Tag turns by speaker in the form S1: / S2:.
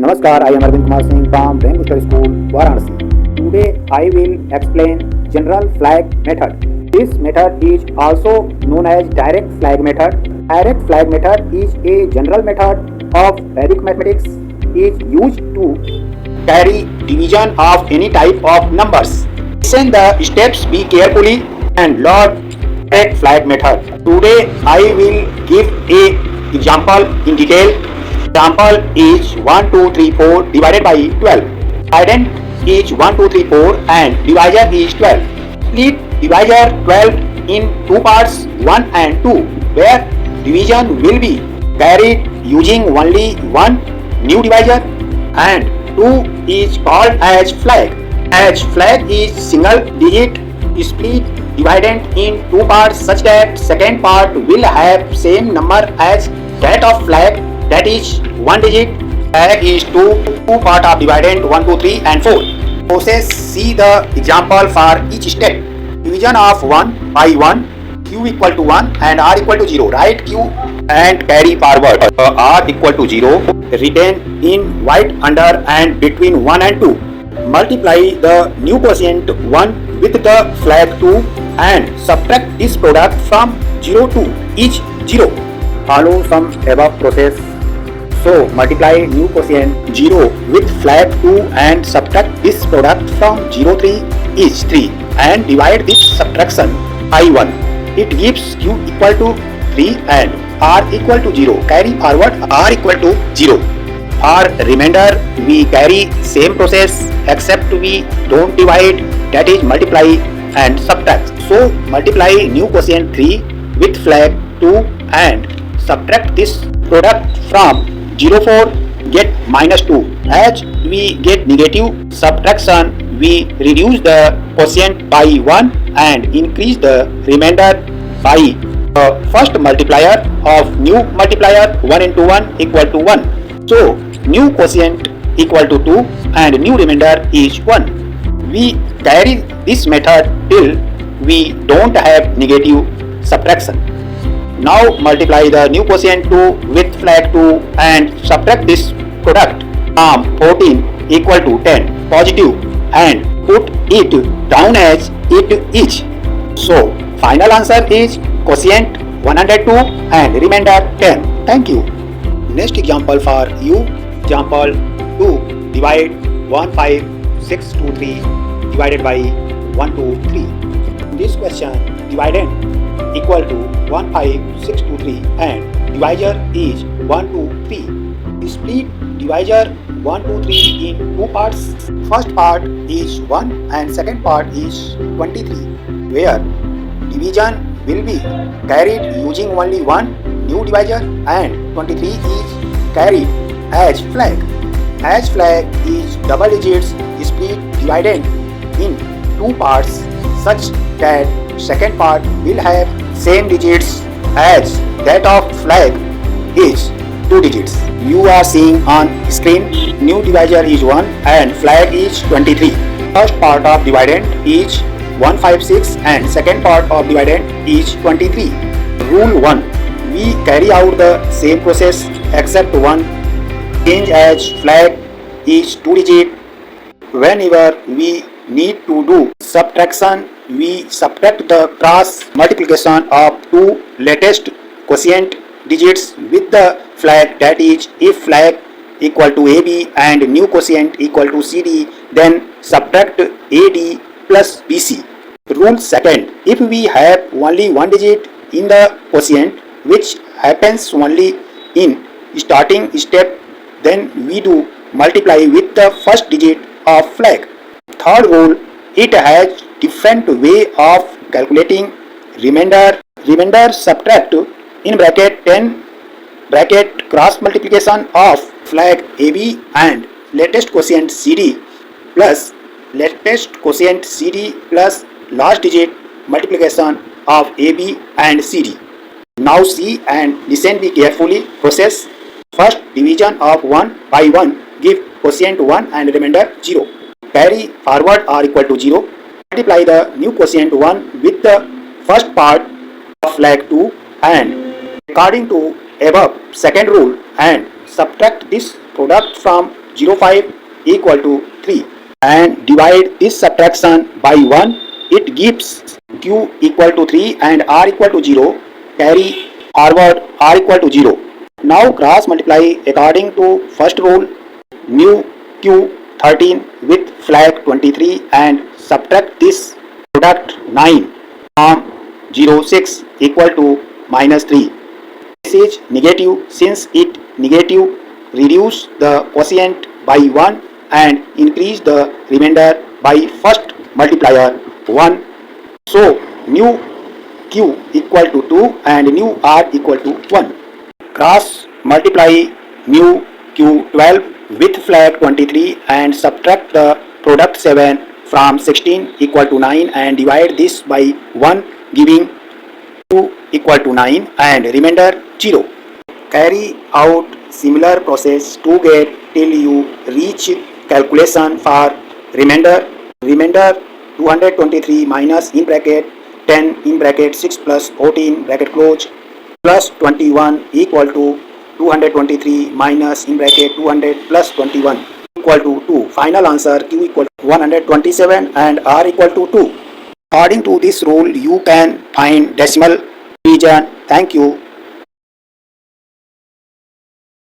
S1: Namaskar, I am Arvind Kumar Singh from Rainbow Study School, Varanasi. Today I will explain general flag method. This method is also known as direct flag method. Direct flag method is a general method of Vedic mathematics is used to carry division of any type of numbers. Listen the steps be carefully and learn direct flag method. Today I will give a example in detail. Example is 1, 2, 3, 4 divided by 12. Ident is 1, 2, 3, 4 and divisor is 12. Split divisor 12 in two parts 1 and 2 where division will be carried using only one new divisor and 2 is called as flag. As flag is single digit, split dividend in two parts such that second part will have same number as that of flag, that is 1 digit. Flag is two part of dividend 1, 2, 3 and 4. Process, see the example for each step. Division of 1 by 1, q equal to 1 and r equal to 0. Write q and carry forward. R equal to 0 written in white under and between 1 and 2. Multiply the new quotient 1 with the flag 2 and subtract this product from 0 to each 0. Follow some above process. So multiply new quotient 0 with flag 2 and subtract this product from 0, 3 each 3 and divide this subtraction by 1. It gives q equal to 3 and r equal to 0. Carry forward r equal to 0. For remainder we carry same process except we don't divide, that is multiply and subtract. So multiply new quotient 3 with flag 2 and subtract this product from 0, 4 get minus 2. As we get negative subtraction, we reduce the quotient by 1 and increase the remainder by the first multiplier of new multiplier 1 into 1 equal to 1. So new quotient equal to 2 and new remainder is 1. We carry this method till we don't have negative subtraction. Now multiply the new quotient 2 with flag 2 and subtract this product from 14 equal to 10 positive and put it down as it is. So final answer is quotient 102 and remainder 10. Thank you. Next example for you. Example 2. Divide 1, 5, 6, 2, 3 divided by 1, 2, 3. In this question, dividend equal to 1, 5, 6, 2, 3 and divisor is 1, 2, 3. Split divisor 1, 2, 3 in two parts. First part is 1 and second part is 23 where division will be carried using only one new divisor and 23 is carried as flag. As flag is double digits, split dividend in two parts such that second part will have same digits as that of flag is 2 digits. You are seeing on screen new divisor is 1 and flag is 23. First part of dividend is 156 and second part of dividend is 23. Rule 1. We carry out the same process except one change as flag is 2 digit. Whenever we need to do subtraction, we subtract the cross multiplication of two latest quotient digits with the flag, that is if flag equal to AB and new quotient equal to CD, then subtract AD plus BC. Rule 2. If we have only one digit in the quotient, which happens only in starting step, then we do multiply with the first digit of flag. Third rule, it has different way of calculating remainder. Remainder subtract in bracket 10 bracket cross multiplication of flag AB and latest quotient CD plus latest quotient CD plus last digit multiplication of AB and CD. Now see and listen be carefully. Process. First division of 1 by 1 give quotient 1 and remainder 0. Carry forward r equal to 0. Multiply the new quotient 1 with the first part of flag 2 and according to above second rule and subtract this product from 0.05 equal to 3 and divide this subtraction by 1, it gives q equal to 3 and r equal to 0. Carry forward r equal to 0. Now cross multiply according to first rule, mu q 13 with flag 23 and subtract this product 9 from 0.6 equal to -3. This is negative. Since it negative, reduce the quotient by 1 and increase the remainder by first multiplier 1. So mu q equal to 2 and mu r equal to 1. Cross multiply mu q 12 with flag 23 and subtract the product 7 from 16 equal to 9 and divide this by 1, giving q equal to 9 and remainder 0. Carry out similar process to get till you reach calculation for remainder. Remainder 223 minus in bracket 10 in bracket 6 plus 14 bracket close plus 21 equal to 223 minus in bracket 200 plus 21 equal to 2. Final answer q equal to 127 and r equal to 2. According to this rule, you can find decimal division. Thank you.